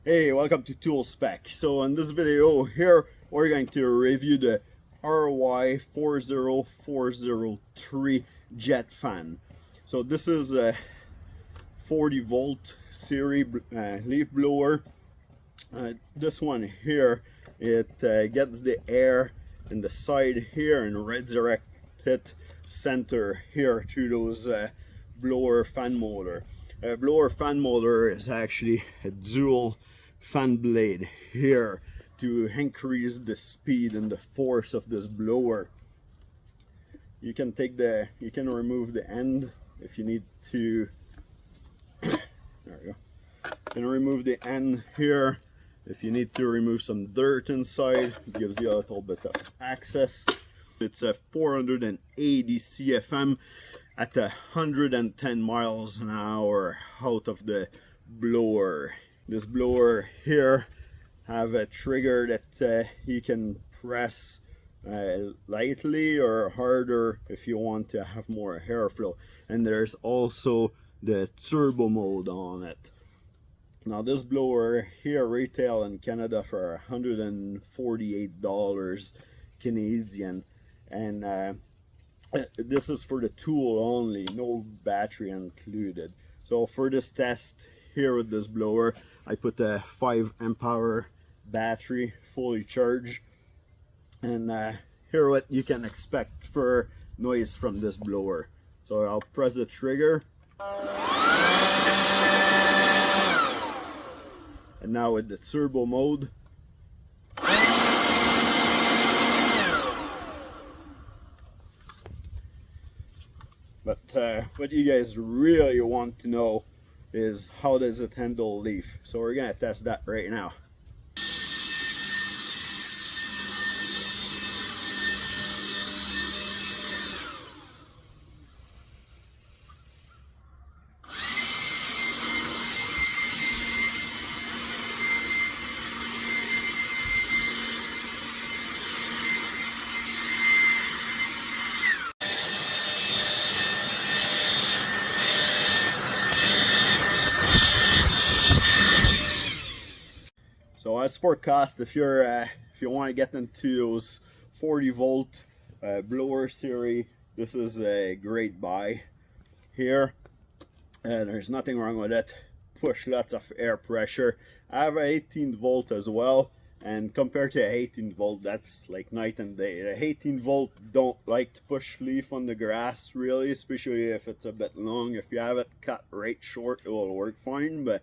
Hey, welcome to Tool Spec. So in this video here, we're going to review the RY40403 jet fan. So this is a 40 volt series leaf blower. This one here, it gets the air in the side here and redirects it center here to those blower fan motor. Blower fan motor is actually a dual fan blade here to increase the speed and the force of this blower. You can remove the end if you need to. There we go. You can remove the end here if you need to remove some dirt inside. It gives you a little bit of access. It's a 480 CFM at 110 miles an hour out of the blower. This blower here have a trigger that you can press lightly or harder if you want to have more airflow, and there's also the turbo mode on it. Now this blower here retail in Canada for $148 Canadian, and this is for the tool only, no battery included. So for this test here with this blower, I put a 5 amp hour battery fully charged, and here what you can expect for noise from this blower. So I'll press the trigger, and now with the turbo mode, but what you guys really want to know is how does it handle leaf. So we're gonna test that right now. So as for cost, if you want to get into those 40 volt blower series, this is a great buy here. There's nothing wrong with it. Push lots of air pressure. I have a 18 volt as well, and compared to 18 volt, that's like night and day. The 18 volt don't like to push leaf on the grass really, especially if it's a bit long. If you have it cut right short, it will work fine, but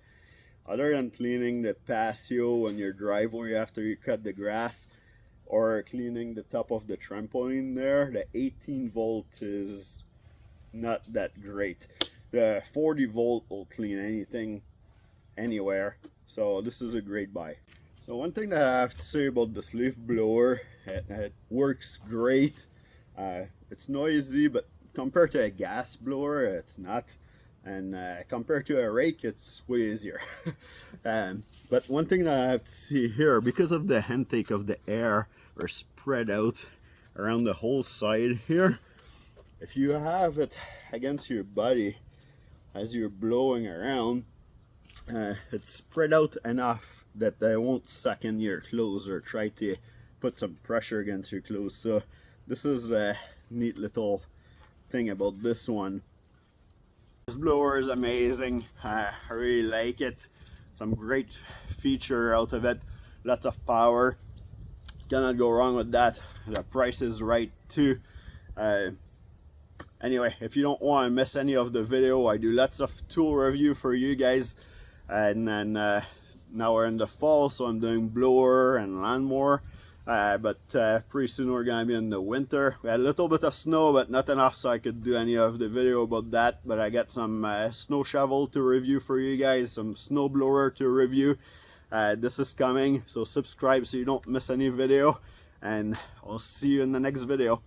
other than cleaning the patio and your driveway after you cut the grass, or cleaning the top of the trampoline there, the 18 volt is not that great. The 40 volt will clean anything, anywhere. So this is a great buy. So one thing that I have to say about this leaf blower, it works great. It's noisy, but compared to a gas blower, it's not. And compared to a rake, it's way easier. But one thing that I have to see here, because of the intake of the air are spread out around the whole side here, if you have it against your body as you're blowing around, it's spread out enough that they won't suck in your clothes or try to put some pressure against your clothes. So this is a neat little thing about this one. This blower is amazing. I really like it. Some great feature out of it. Lots of power. Cannot go wrong with that. The price is right too. Anyway, if you don't want to miss any of the video, I do lots of tool review for you guys. And then now we're in the fall, so I'm doing blower and lawnmower. But pretty soon we're gonna be in the winter. We had a little bit of snow, but not enough so I could do any of the video about that. But I got some snow shovel to review for you guys, some snow blower to review. This is coming, so subscribe so you don't miss any video, and I'll see you in the next video.